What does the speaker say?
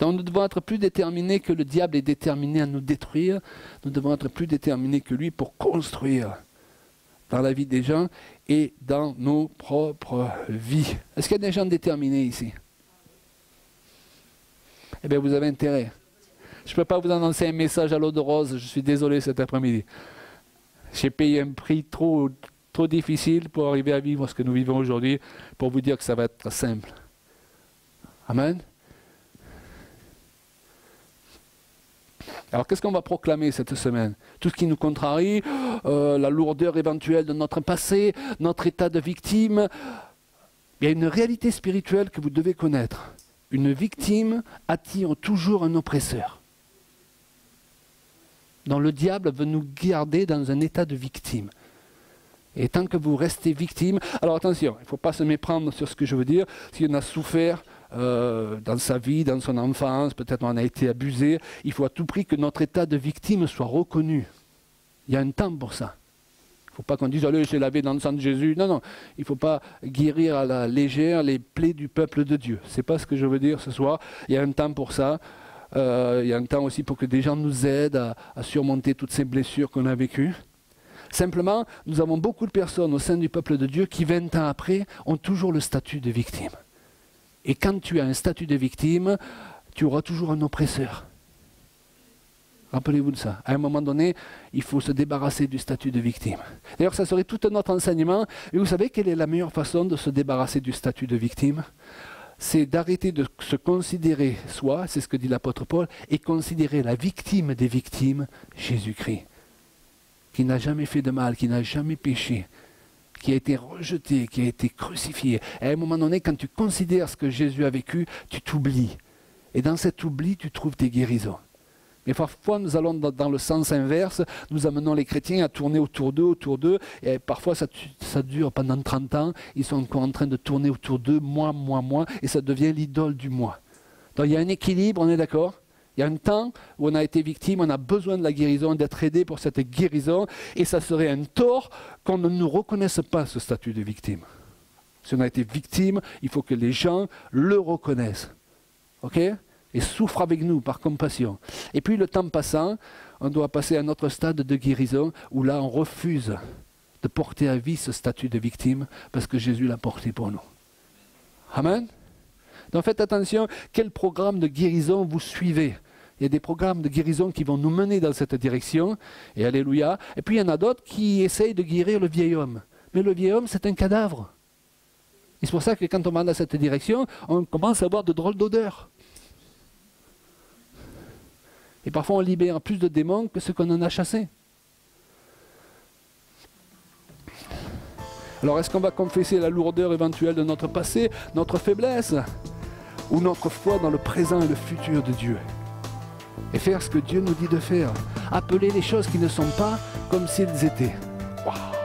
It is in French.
Donc nous devons être plus déterminés que le diable est déterminé à nous détruire. Nous devons être plus déterminés que lui pour construire dans la vie des gens et dans nos propres vies. Est-ce qu'il y a des gens déterminés ici? Eh bien, vous avez intérêt. Je ne peux pas vous annoncer un message à l'eau de rose, je suis désolé cet après-midi. J'ai payé un prix trop difficile pour arriver à vivre ce que nous vivons aujourd'hui, pour vous dire que ça va être simple. Amen. Alors qu'est-ce qu'on va proclamer cette semaine? Tout ce qui nous contrarie, la lourdeur éventuelle de notre passé, notre état de victime. Il y a une réalité spirituelle que vous devez connaître. Une victime attire toujours un oppresseur. Donc le diable veut nous garder dans un état de victime. Et tant que vous restez victime... Alors attention, il ne faut pas se méprendre sur ce que je veux dire. Si on a souffert dans sa vie, dans son enfance, peut-être on a été abusé, il faut à tout prix que notre état de victime soit reconnu. Il y a un temps pour ça. Il ne faut pas qu'on dise « Allez, j'ai lavé dans le sang de Jésus ». Non, non, il ne faut pas guérir à la légère les plaies du peuple de Dieu. Ce n'est pas ce que je veux dire ce soir. Il y a un temps pour ça. Il y a un temps aussi pour que des gens nous aident à surmonter toutes ces blessures qu'on a vécues. Simplement, nous avons beaucoup de personnes au sein du peuple de Dieu qui, 20 ans après, ont toujours le statut de victime. Et quand tu as un statut de victime, tu auras toujours un oppresseur. Rappelez-vous de ça. À un moment donné, il faut se débarrasser du statut de victime. D'ailleurs, ça serait tout un autre enseignement. Et vous savez quelle est la meilleure façon de se débarrasser du statut de victime? C'est d'arrêter de se considérer soi, c'est ce que dit l'apôtre Paul, et considérer la victime des victimes, Jésus-Christ, qui n'a jamais fait de mal, qui n'a jamais péché, qui a été rejeté, qui a été crucifié. Et à un moment donné, quand tu considères ce que Jésus a vécu, tu t'oublies. Et dans cet oubli, tu trouves tes guérisons. Mais parfois, nous allons dans le sens inverse, nous amenons les chrétiens à tourner autour d'eux, et parfois ça dure pendant 30 ans, ils sont encore en train de tourner autour d'eux, moi, et ça devient l'idole du moi. Donc il y a un équilibre, on est d'accord? Il y a un temps où on a été victime, on a besoin de la guérison, d'être aidé pour cette guérison, et ça serait un tort qu'on ne nous reconnaisse pas ce statut de victime. Si on a été victime, il faut que les gens le reconnaissent. Ok? Et souffrent avec nous par compassion. Et puis le temps passant, on doit passer à un autre stade de guérison, où là on refuse de porter à vie ce statut de victime, parce que Jésus l'a porté pour nous. Amen? Donc faites attention, quel programme de guérison vous suivez. Il y a des programmes de guérison qui vont nous mener dans cette direction, et alléluia. Et puis il y en a d'autres qui essayent de guérir le vieil homme. Mais le vieil homme, c'est un cadavre. Et c'est pour ça que quand on va dans cette direction, on commence à avoir de drôles d'odeurs. Et parfois on libère plus de démons que ce qu'on en a chassé. Alors est-ce qu'on va confesser la lourdeur éventuelle de notre passé, notre faiblesse, ou notre foi dans le présent et le futur de Dieu? Et faire ce que Dieu nous dit de faire. Appeler les choses qui ne sont pas comme s'ils étaient. Waouh!